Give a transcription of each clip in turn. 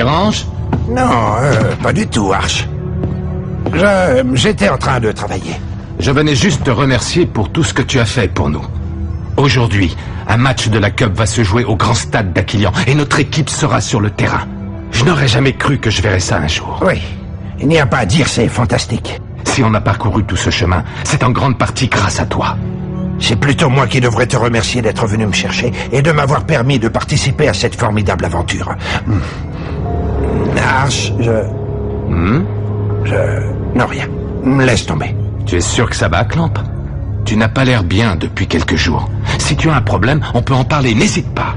dérange? Non, pas du tout, Arch. J'étais en train de travailler. Je venais juste te remercier pour tout ce que tu as fait pour nous. Aujourd'hui, un match de la Cup va se jouer au grand stade d'Aquilian et notre équipe sera sur le terrain. Je n'aurais jamais cru que je verrais ça un jour. Oui, il n'y a pas à dire, c'est fantastique. Si on a parcouru tout ce chemin, c'est en grande partie grâce à toi. C'est plutôt moi qui devrais te remercier d'être venu me chercher et de m'avoir permis de participer à cette formidable aventure. Arch, Non, rien. Laisse tomber. Tu es sûr que ça va, Clamp? Tu n'as pas l'air bien depuis quelques jours. Si tu as un problème, on peut en parler, n'hésite pas.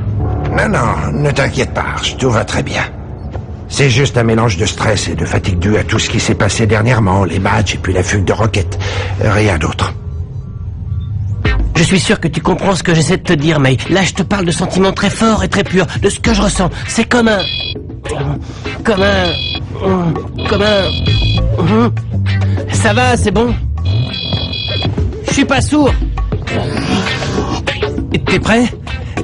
Non, ne t'inquiète pas, Arch, tout va très bien. C'est juste un mélange de stress et de fatigue dû à tout ce qui s'est passé dernièrement, les matchs et puis la fugue de Rocket. Rien d'autre. Je suis sûr que tu comprends ce que j'essaie de te dire, May. Là, je te parle de sentiments très forts et très purs, de ce que je ressens. C'est comme un... Ça va, c'est bon. Je suis pas sourd. T'es prêt?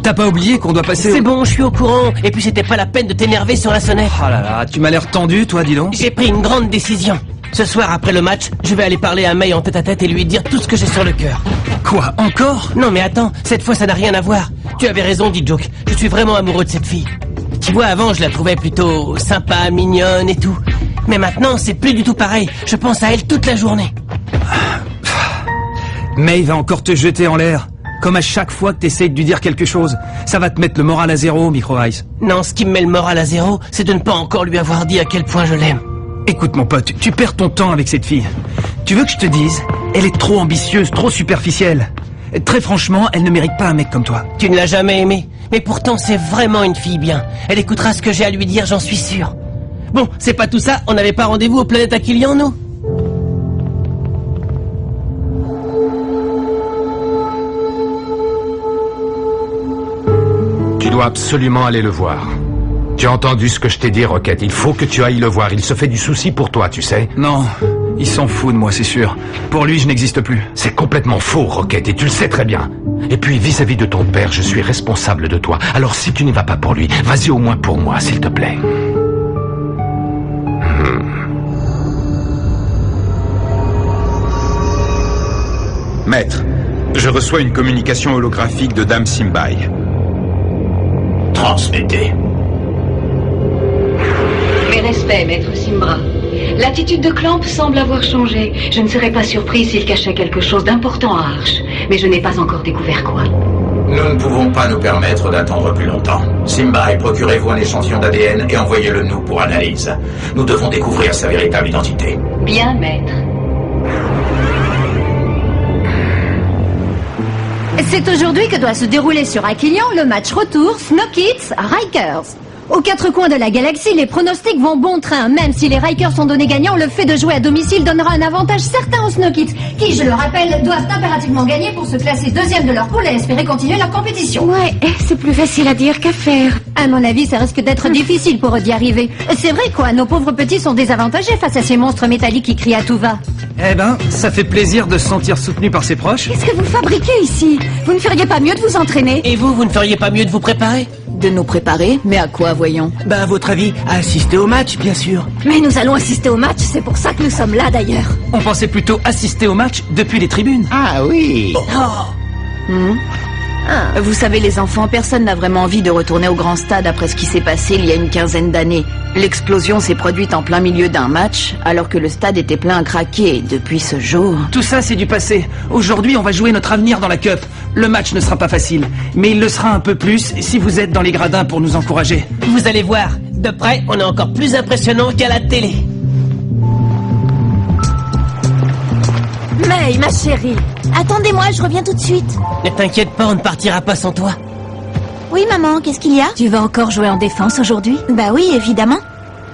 T'as pas oublié qu'on doit passer... C'est bon, je suis au courant. Et puis c'était pas la peine de t'énerver sur la sonnette. Oh là là, tu m'as l'air tendu, toi, dis donc. J'ai pris une grande décision. Ce soir, après le match, je vais aller parler à May en tête-à-tête et lui dire tout ce que j'ai sur le cœur. Quoi, encore? Non mais attends, cette fois ça n'a rien à voir. Tu avais raison, dit Joke. Je suis vraiment amoureux de cette fille. Tu vois, avant je la trouvais plutôt sympa, mignonne et tout. Mais maintenant, c'est plus du tout pareil. Je pense à elle toute la journée. May va encore te jeter en l'air. Comme à chaque fois que t'essayes de lui dire quelque chose. Ça va te mettre le moral à zéro, Micro Ice. Non, ce qui me met le moral à zéro, c'est de ne pas encore lui avoir dit à quel point je l'aime. Écoute mon pote, tu perds ton temps avec cette fille. Tu veux que je te dise? Elle est trop ambitieuse, trop superficielle. Très franchement, elle ne mérite pas un mec comme toi. Tu ne l'as jamais aimée. Mais pourtant, c'est vraiment une fille bien. Elle écoutera ce que j'ai à lui dire, j'en suis sûr. Bon, c'est pas tout ça, on n'avait pas rendez-vous aux planètes Aquilian, nous? Tu dois absolument aller le voir. Tu as entendu ce que je t'ai dit, Rocket. Il faut que tu ailles le voir. Il se fait du souci pour toi, tu sais. Non, il s'en fout de moi, c'est sûr. Pour lui, je n'existe plus. C'est complètement faux, Rocket, et tu le sais très bien. Et puis, vis-à-vis de ton père, je suis responsable de toi. Alors si tu n'y vas pas pour lui, vas-y au moins pour moi, s'il te plaît. Maître, je reçois une communication holographique de Dame Simbai. Transmettez. Mes respects, maître Simbra. L'attitude de Clamp semble avoir changé. Je ne serais pas surpris s'il cachait quelque chose d'important à Arch. Mais je n'ai pas encore découvert quoi. Nous ne pouvons pas nous permettre d'attendre plus longtemps. Simbai, procurez-vous un échantillon d'ADN et envoyez-le nous pour analyse. Nous devons découvrir sa véritable identité. Bien, maître. C'est aujourd'hui que doit se dérouler sur Aquilian le match retour Snow Kids Rikers. Aux quatre coins de la galaxie, les pronostics vont bon train. Même si les Rikers sont donnés gagnants, le fait de jouer à domicile donnera un avantage certain aux Snow Kids, qui, je le rappelle, doivent impérativement gagner pour se classer deuxième de leur poule et espérer continuer leur compétition. Ouais, c'est plus facile à dire qu'à faire. À mon avis, ça risque d'être difficile pour eux d'y arriver. C'est vrai quoi, nos pauvres petits sont désavantagés face à ces monstres métalliques qui crient à tout va. Eh ben, ça fait plaisir de se sentir soutenu par ses proches. Qu'est-ce que vous fabriquez ici? Vous ne feriez pas mieux de vous entraîner? Et vous ne feriez pas mieux de vous préparer? De nous préparer? Mais à quoi, voyons? À votre avis, à assister au match, bien sûr. Mais nous allons assister au match, c'est pour ça que nous sommes là d'ailleurs. On pensait plutôt assister au match depuis les tribunes. Ah oui. Vous savez les enfants, personne n'a vraiment envie de retourner au grand stade après ce qui s'est passé il y a une quinzaine d'années. L'explosion s'est produite en plein milieu d'un match, alors que le stade était plein à craquer depuis ce jour. Tout ça, c'est du passé. Aujourd'hui, on va jouer notre avenir dans la Cup. Le match ne sera pas facile, mais il le sera un peu plus si vous êtes dans les gradins pour nous encourager. Vous allez voir, de près, on est encore plus impressionnant qu'à la télé. May, ma chérie, attendez-moi, je reviens tout de suite. Ne t'inquiète pas, on ne partira pas sans toi. Oui, maman, qu'est-ce qu'il y a? Tu vas encore jouer en défense aujourd'hui? Bah oui, évidemment.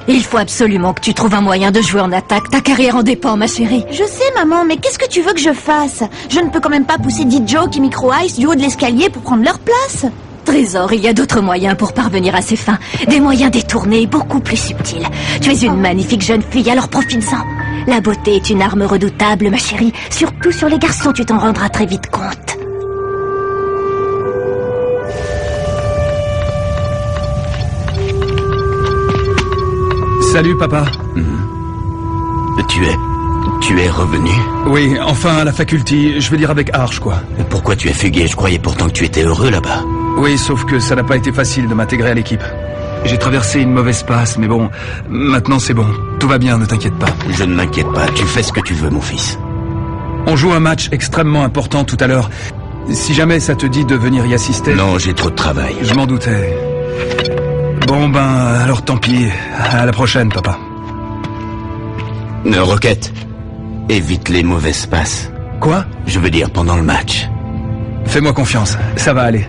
Il faut absolument que tu trouves un moyen de jouer en attaque. Ta carrière en dépend, ma chérie. Je sais, maman, mais qu'est-ce que tu veux que je fasse? Je ne peux quand même pas pousser Joke et Micro Ice du haut de l'escalier pour prendre leur place. Trésor, il y a d'autres moyens pour parvenir à ses fins. Des moyens détournés, beaucoup plus subtils. Tu es une magnifique jeune fille, alors profites-en. La beauté est une arme redoutable, ma chérie. Surtout sur les garçons, tu t'en rendras très vite compte. Salut, papa. Tu es revenu? Oui, enfin à la faculté, je veux dire avec Arch, quoi. Pourquoi tu es fugué? Je croyais pourtant que tu étais heureux là-bas. Oui, sauf que ça n'a pas été facile de m'intégrer à l'équipe. J'ai traversé une mauvaise passe, mais bon, maintenant c'est bon. Tout va bien, ne t'inquiète pas. Je ne m'inquiète pas, tu fais ce que tu veux, mon fils. On joue un match extrêmement important tout à l'heure. Si jamais ça te dit de venir y assister... Non, j'ai trop de travail. Je m'en doutais. Bon ben, alors tant pis. À la prochaine, papa. Rocket, évite les mauvaises passes. Quoi? Je veux dire pendant le match. Fais-moi confiance, ça va aller.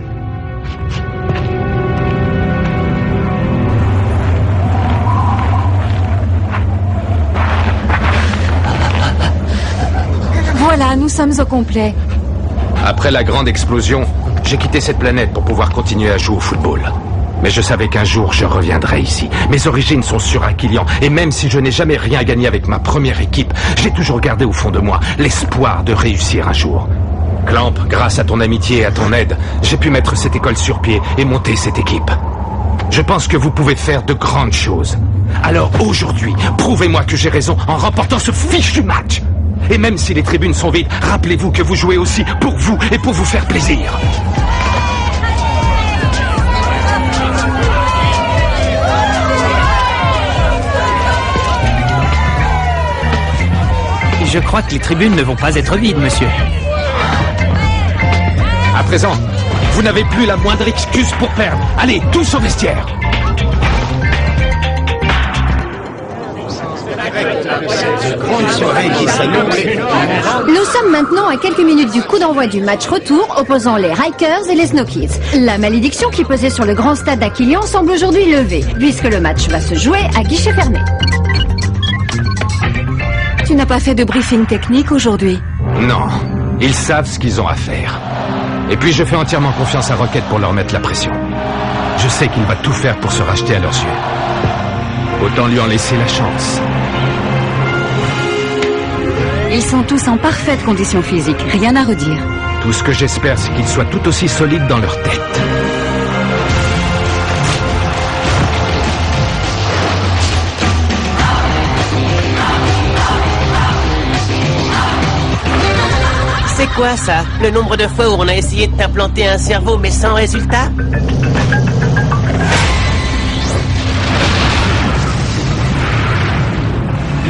Voilà, nous sommes au complet. Après la grande explosion, j'ai quitté cette planète pour pouvoir continuer à jouer au football. Mais je savais qu'un jour je reviendrais ici. Mes origines sont sur Aquilian, et même si je n'ai jamais rien gagné avec ma première équipe, j'ai toujours gardé au fond de moi l'espoir de réussir un jour. Clamp, grâce à ton amitié et à ton aide, j'ai pu mettre cette école sur pied et monter cette équipe. Je pense que vous pouvez faire de grandes choses. Alors aujourd'hui, prouvez-moi que j'ai raison en remportant ce fichu match. Et même si les tribunes sont vides, rappelez-vous que vous jouez aussi pour vous et pour vous faire plaisir. Je crois que les tribunes ne vont pas être vides, monsieur. À présent, vous n'avez plus la moindre excuse pour perdre. Allez, tous au vestiaire. Nous sommes maintenant à quelques minutes du coup d'envoi du match retour opposant les Rikers et les Snow Kids. La malédiction qui pesait sur le grand stade d'Aquilian semble aujourd'hui levée, puisque le match va se jouer à guichet fermé. Tu n'as pas fait de briefing technique aujourd'hui? Non, ils savent ce qu'ils ont à faire. Et puis je fais entièrement confiance à Rocket pour leur mettre la pression. Je sais qu'il va tout faire pour se racheter à leurs yeux. Autant lui en laisser la chance. Ils sont tous en parfaite condition physique, rien à redire. Tout ce que j'espère, c'est qu'ils soient tout aussi solides dans leur tête. C'est quoi ça? Le nombre de fois où on a essayé de t'implanter un cerveau mais sans résultat?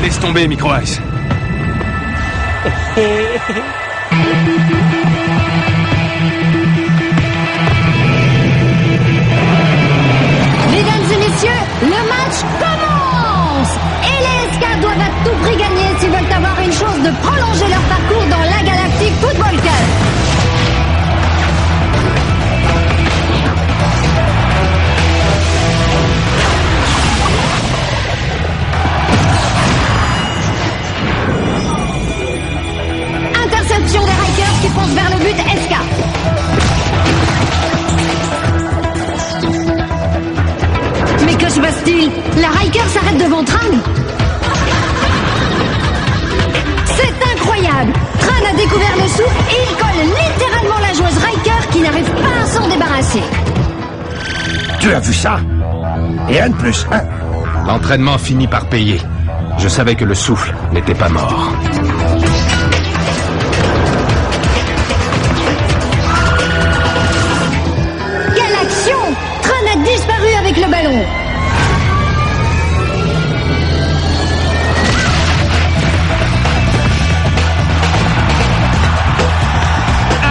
Laisse tomber, Micro Ice. Mesdames et messieurs, le match commence! Et les SK doivent à tout prix gagner s'ils veulent avoir une chance de prolonger leur parcours dans la Galactic Football Cup. Interception des Rikers qui foncent vers le but SK. Mais que se passe-t-il? La Riker s'arrête devant Tran. C'est incroyable. Tran a découvert le souffle et il colle littéralement la joueuse Riker qui n'arrive pas à s'en débarrasser. Tu as vu ça? Et 1+1. L'entraînement finit par payer. Je savais que le souffle n'était pas mort. Quelle action! Tran a disparu avec le ballon.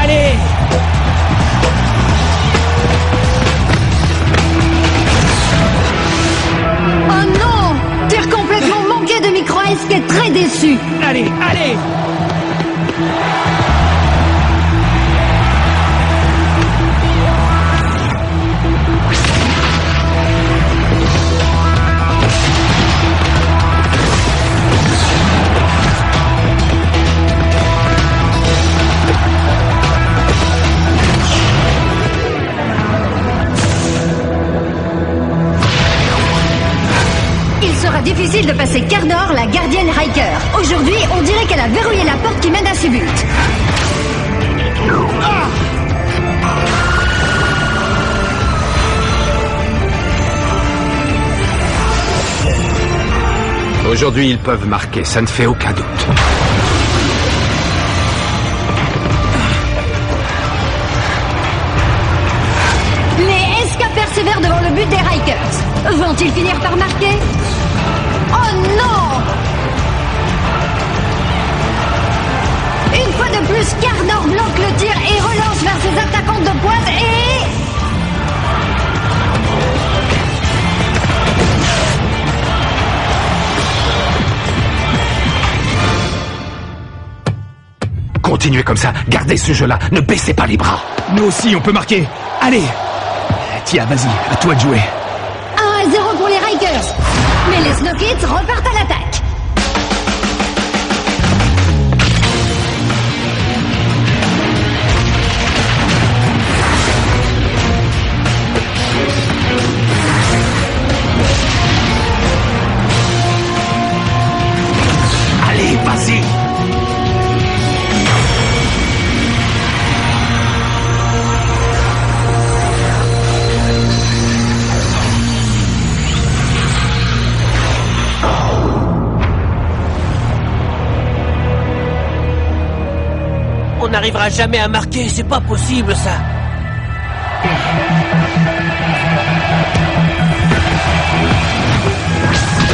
Allez! Oh non! Tir complètement manqué de Micro Ice qui est très déçu. Allez, allez! Il sera difficile de passer Cardor, la gardienne Riker. Aujourd'hui, on dirait qu'elle a verrouillé la porte qui mène à ses buts. Aujourd'hui, ils peuvent marquer, ça ne fait aucun doute. Les SK persévèrent devant le but des Rikers. Vont-ils finir par marquer? Oh non! Une fois de plus, Carnor bloque le tir et relance vers ses attaquantes de pointe et... Continuez comme ça, gardez ce jeu-là, ne baissez pas les bras. Nous aussi, on peut marquer. Allez. Tiens, vas-y, à toi de jouer. 1-0 pour les Rikers. Mais les Snow Kids repartent à l'attaque. Allez, vas-y. On n'arrivera jamais à marquer, c'est pas possible ça.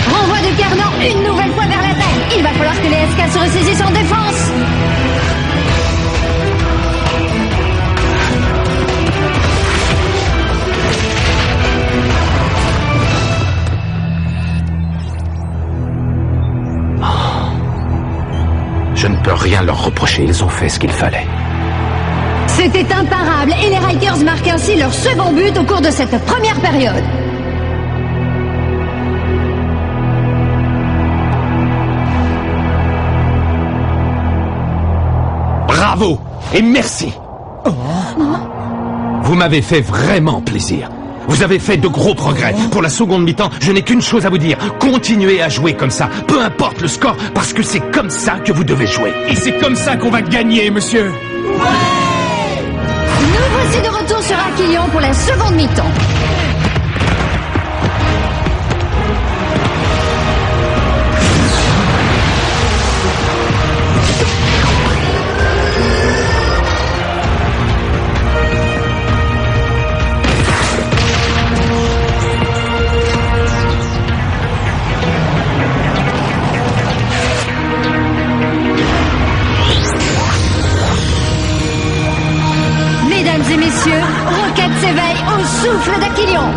Renvoi de Carnor une nouvelle fois vers l'attaque. Il va falloir que les SK se ressaisissent en défense. Je ne peux rien leur reprocher, ils ont fait ce qu'il fallait. C'était imparable et les Rikers marquent ainsi leur second but au cours de cette première période. Bravo et merci. Vous m'avez fait vraiment plaisir. Vous avez fait de gros progrès. Pour la seconde mi-temps, je n'ai qu'une chose à vous dire. Continuez à jouer comme ça, peu importe le score, parce que c'est comme ça que vous devez jouer. Et c'est comme ça qu'on va gagner, monsieur. Nous voici de retour sur Aquilion pour la seconde mi-temps. Mesdames et messieurs, Rocket s'éveille au souffle d'Aquilion.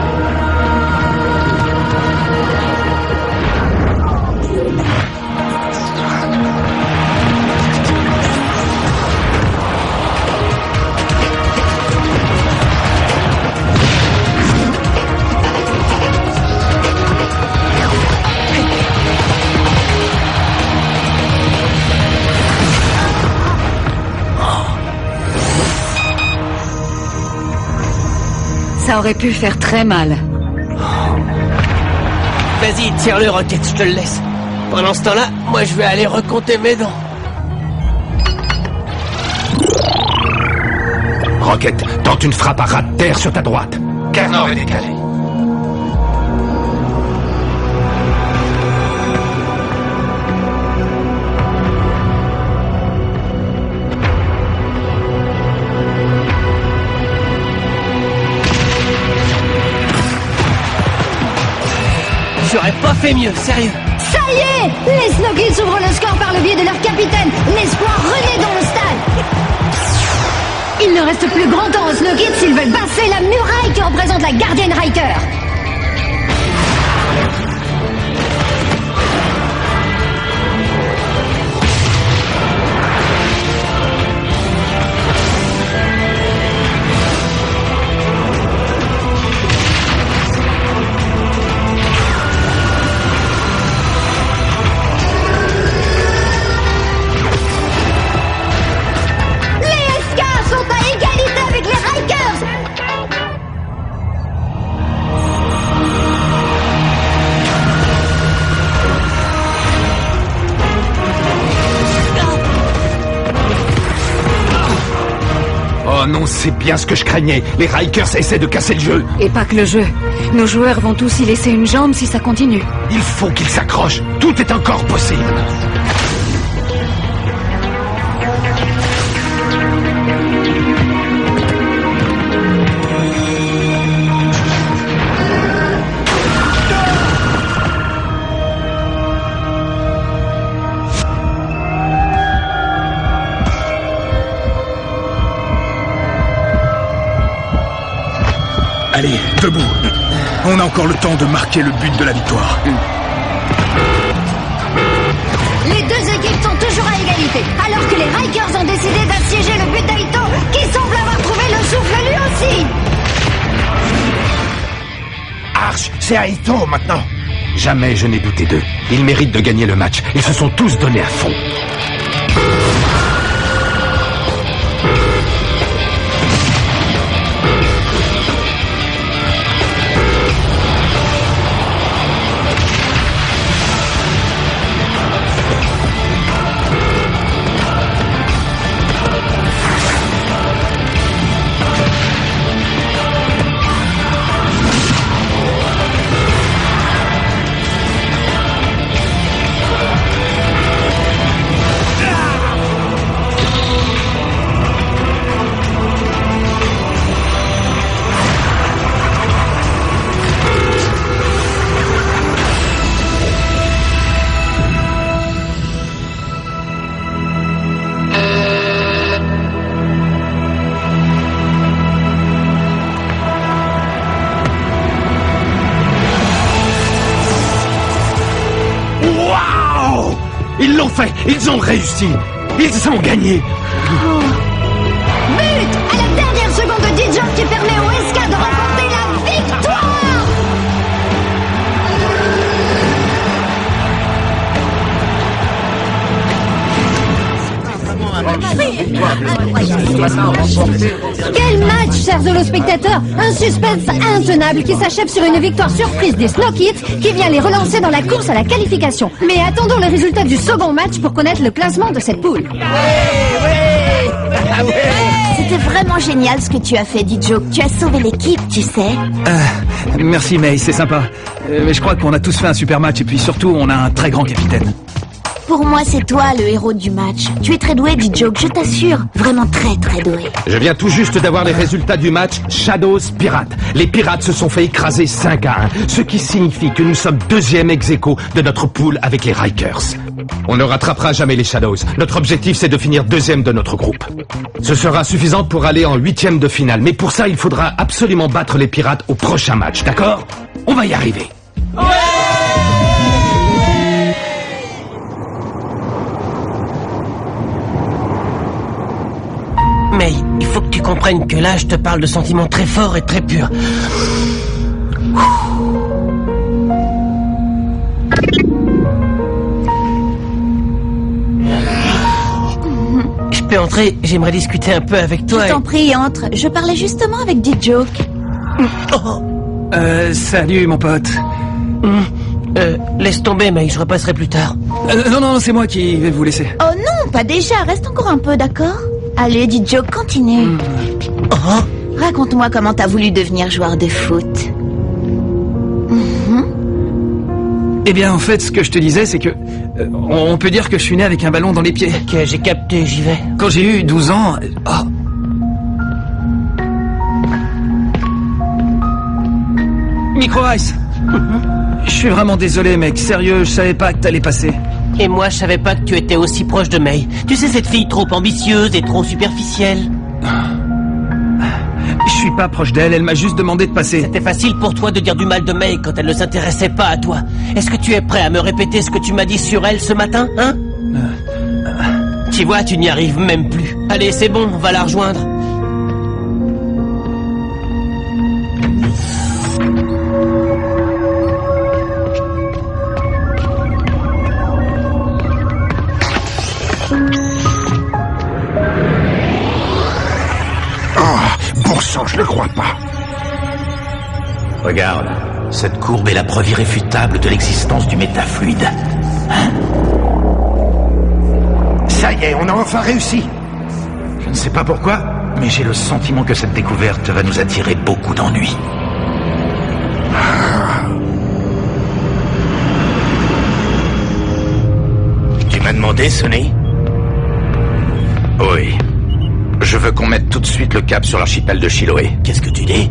Ça aurait pu faire très mal. Vas-y, tire-le, Rocket, je te le laisse. Pendant ce temps-là, moi je vais aller recompter mes dents. Rocket, tente une frappe à ras de terre sur ta droite. Carnor est décalé. J'aurais pas fait mieux, sérieux. Ça y est! Les Snow Kids ouvrent le score par le biais de leur capitaine. L'espoir renaît dans le stade. Il ne reste plus grand temps aux Snow Kids s'ils veulent passer la muraille qui représente la gardienne Riker. Oh non, c'est bien ce que je craignais. Les Rikers essaient de casser le jeu. Et pas que le jeu. Nos joueurs vont tous y laisser une jambe si ça continue. Il faut qu'ils s'accrochent. Tout est encore possible. Allez, debout. On a encore le temps de marquer le but de la victoire. Les deux équipes sont toujours à égalité, alors que les Rikers ont décidé d'assiéger le but d'Aito, qui semble avoir trouvé le souffle lui aussi. Arch, c'est Aito maintenant. Jamais je n'ai douté d'eux. Ils méritent de gagner le match. Ils se sont tous donnés à fond. Ils l'ont fait. Ils ont réussi. Ils ont gagné. But à la dernière seconde de D-Joke qui permet au SK de remporter la victoire. Quel match, chers holospectateurs! Un suspense intenable qui s'achève sur une victoire surprise des Snow Kids qui vient les relancer dans la course à la qualification. Mais attendons les résultats du second match pour connaître le classement de cette poule. C'était vraiment génial ce que tu as fait, D-Joke. Tu as sauvé l'équipe, tu sais. Merci May, c'est sympa. Mais je crois qu'on a tous fait un super match et puis surtout, on a un très grand capitaine. Pour moi, c'est toi le héros du match. Tu es très doué, D-Joke, je t'assure. Vraiment très très doué. Je viens tout juste d'avoir les résultats du match Shadows-Pirates. Les Pirates se sont fait écraser 5-1, ce qui signifie que nous sommes deuxième ex-aequo de notre poule avec les Rikers. On ne rattrapera jamais les Shadows. Notre objectif, c'est de finir deuxième de notre groupe. Ce sera suffisant pour aller en 8e de finale, mais pour ça, il faudra absolument battre les Pirates au prochain match, d'accord? On va y arriver. Mais il faut que tu comprennes que là, je te parle de sentiments très forts et très purs. Je peux entrer? J'aimerais discuter un peu avec toi. Je t'en prie, entre. Je parlais justement avec D-Joke. Salut mon pote. Laisse tomber, mais je repasserai plus tard. Non, c'est moi qui vais vous laisser. Oh non, pas déjà. Reste encore un peu, d'accord? Allez, D-Joke, continue. Raconte-moi comment t'as voulu devenir joueur de foot. Eh bien, en fait, ce que je te disais, c'est que... on peut dire que je suis né avec un ballon dans les pieds. Ok, j'ai capté, j'y vais. Quand j'ai eu 12 ans... Micro Ice. Je suis vraiment désolé, mec. Sérieux, je savais pas que t'allais passer. Et moi, je savais pas que tu étais aussi proche de May. Tu sais, cette fille trop ambitieuse et trop superficielle. Je suis pas proche d'elle, elle m'a juste demandé de passer. C'était facile pour toi de dire du mal de May quand elle ne s'intéressait pas à toi. Est-ce que tu es prêt à me répéter ce que tu m'as dit sur elle ce matin, hein? Tu vois, tu n'y arrives même plus. Allez, c'est bon, on va la rejoindre. Bon sang, je ne crois pas. Regarde, cette courbe est la preuve irréfutable de l'existence du métafluide. Hein? Ça y est, on a enfin réussi. Je ne sais pas pourquoi, mais j'ai le sentiment que cette découverte va nous attirer beaucoup d'ennuis. m'as demandé, Sonny? Oui. Je veux qu'on mette tout de suite le cap sur l'archipel de Chiloé. Qu'est-ce que tu dis?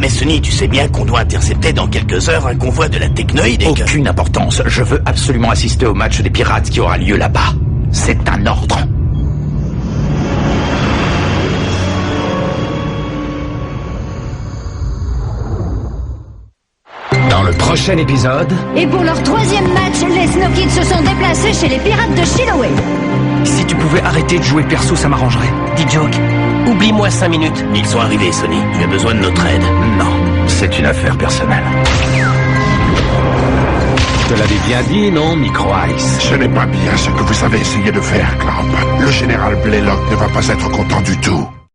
Mais Sonny, tu sais bien qu'on doit intercepter dans quelques heures un convoi de la Technoïde et que... Aucune importance. Je veux absolument assister au match des pirates qui aura lieu là-bas. C'est un ordre. Dans le prochain épisode... Et pour leur 3e match, les Snow Kids se sont déplacés chez les pirates de Chiloé. Si tu pouvais arrêter de jouer perso, ça m'arrangerait. Dis Joke, oublie-moi 5 minutes. Ils sont arrivés, Sonny. Tu as besoin de notre aide. Non, c'est une affaire personnelle. Je te l'avais bien dit, non, Micro Ice? Ce n'est pas bien ce que vous avez essayé de faire, Clamp. Le général Blaylock ne va pas être content du tout.